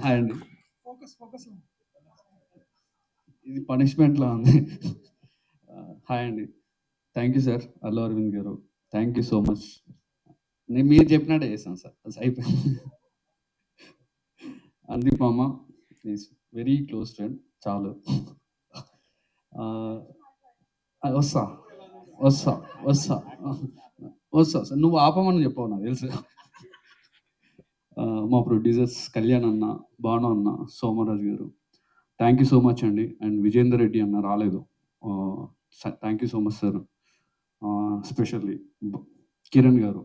Hi అండి. ఇది పనిష్మెంట్‌లా ఉంది. హాయ్ అండి. Thank you sir. Allu Aravind garu. Thank you so much. నేను మీరు చెప్పినట్టే చేశాను సార్. అయిపోయింది. అందీప్ మామ ఈస్ వెరీ క్లోజ్ ఫ్రెండ్. చాలు. ఆహ్, వస్తా. వస్తా. వస్తా. వస్తా సార్. నువ్వు ఆపమని చెప్పవు నాకు తెలుసు. మా ప్రొడ్యూసర్స్ కళ్యాణ్ అన్న, భాను అన్న, సోమరాజు గారు. థ్యాంక్ యూ సో మచ్ అండి. అండ్ విజేందర్ రెడ్డి అన్న రాలేదు. Thank you so much sir. Specially Kiran గారు,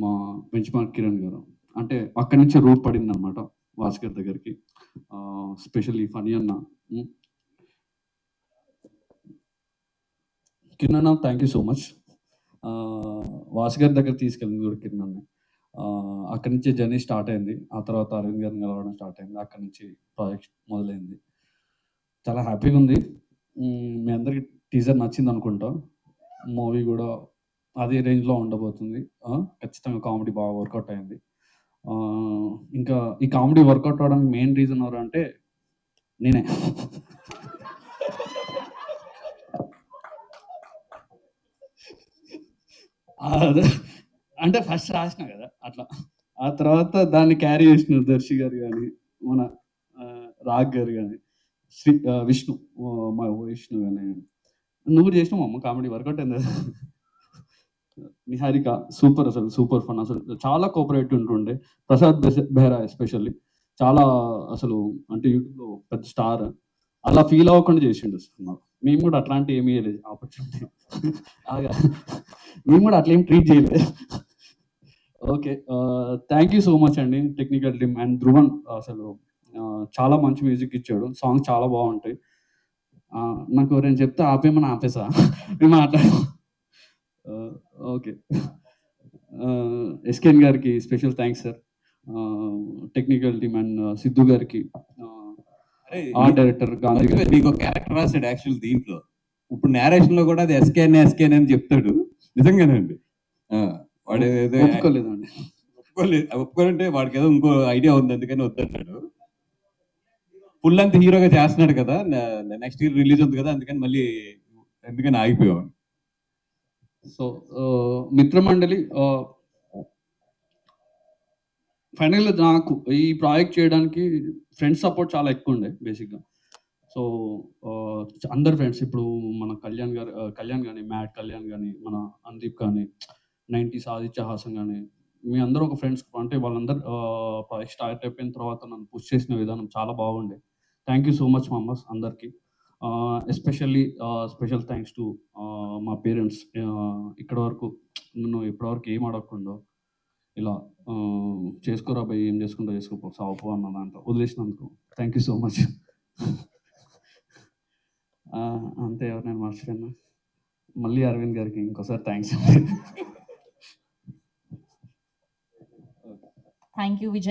మా బెంచ్ మార్క్ కిరణ్ గారు. అంటే అక్కడి నుంచే రూట్ పడిందనమాట భాస్కర్ దగ్గరికి. స్పెషల్లీ ఫనీ అన్న. కిరణ్ అన్న thank you so much. Bhaskar దగ్గర తీసుకెళ్ళింది కూడా కిరణ్ అన్న. అక్కడి నుంచే జర్నీ స్టార్ట్ అయింది. ఆ తర్వాత అరవింద్ గారిని కలవడం స్టార్ట్ అయింది. అక్కడి నుంచి ప్రాజెక్ట్ మొదలైంది. చాలా హ్యాపీగా ఉంది. మీ అందరికి టీజర్ నచ్చింది అనుకుంటా. మూవీ కూడా అదే రేంజ్లో ఉండబోతుంది. ఖచ్చితంగా కామెడీ బాగా వర్కౌట్ అయింది. ఇంకా ఈ కామెడీ వర్కౌట్ అవడానికి మెయిన్ రీజన్ ఎవరు అంటే నేనే. అంటే ఫస్ట్ రాసిన కదా అట్లా. ఆ తర్వాత దాన్ని క్యారీ చేసినారు దర్శి గారు కానీ, మన రాగ్ గారు కానీ, విష్ణు, మా విష్ణు కానీ. నువ్వు చేసినావు అమ్మ కామెడీ వర్కౌట్ అయింది. నిహారిక సూపర్, అసలు సూపర్ ఫన్. అసలు చాలా కోఆపరేటివ్ ఉంటుండే. ప్రసాద్ బెహ్రా ఎస్పెషల్లీ చాలా అసలు అంటే యూట్యూబ్లో పెద్ద స్టార్. అలా ఫీల్ అవ్వకుండా చేసిండు అసలు. మేము కూడా అట్లాంటి ఏమీ చేయలేదు ఆపర్చునిటీ. మేము కూడా అట్లా ఏం ట్రీట్ చేయలేదు. Okay, thank you so much అండి టెక్నికల్ టీమ్ అండ్ ధ్రువన్. అసలు చాలా మంచి మ్యూజిక్ ఇచ్చాడు. సాంగ్స్ చాలా బాగుంటాయి. నాకు ఎవరైనా చెప్తే ఆపేమని ఆపేసా. మేము మాట్లాడాం. ఓకే, ఎస్కేఎన్ గారికి special thanks sir. Technical team and Siddhu గారికి, ఆర్ట్ డైరెక్టర్ గాంధీ గారు. మీకు ఒక క్యారెక్టర్ రాశాడు యాక్చువల్ దీంట్లో. ఇప్పుడు నేరేషన్ లో కూడా అది ఎస్కేఎన్ అని చెప్తాడు. నిజంగానండి. వాడు ఏదో ఒప్పుకోలేదండి. ఒప్పుకోలంటే వాడికి ఏదో ఇంకో ఐడియా ఉంది, అందుకని వద్దన్నాడు. ఫుల్ అంత హీరోగా చేస్తున్నాడు కదా, నెక్స్ట్ ఇయర్ రిలీజ్ ఉంది కదా, అందుకని ఆగిపోయాం. సో మిత్రమండలి ఫైనల్గా నాకు ఈ ప్రాజెక్ట్ చేయడానికి ఫ్రెండ్స్ సపోర్ట్ చాలా ఎక్కువ ఉండే బేసిక్గా. సో అందరు ఫ్రెండ్స్, ఇప్పుడు మన కళ్యాణ్ కానీ, మ్యాట్ కళ్యాణ్ కానీ, మన అందీప్ కానీ, 90s ఆదిత్య హాసన్ కానీ, మీ అందరూ ఒక ఫ్రెండ్స్. అంటే వాళ్ళందరూ ప్రాజెక్ట్ స్టార్ట్ అయిపోయిన తర్వాత నన్ను పుష్ చేసిన విధానం చాలా బాగుండే. థ్యాంక్ యూ సో మచ్ మామస్ అందరికీ. ఎస్పెషల్లీ స్పెషల్ థ్యాంక్స్ టు మా పేరెంట్స్. ఇక్కడ వరకు నన్ను ఇప్పటివరకు ఏం అడగకుండా ఇలా చేసుకోరా భయ్, ఏం చేసుకుంటా చేసుకోపో, సావుపో అన్న దాంట్లో వదిలేసినందుకు థ్యాంక్ యూ సో మచ్. అంతే, ఎవరు నేను మర్చిపోయినా. మళ్ళీ అరవింద్ గారికి ఇంకోసారి థ్యాంక్స్. Thank you Vijay.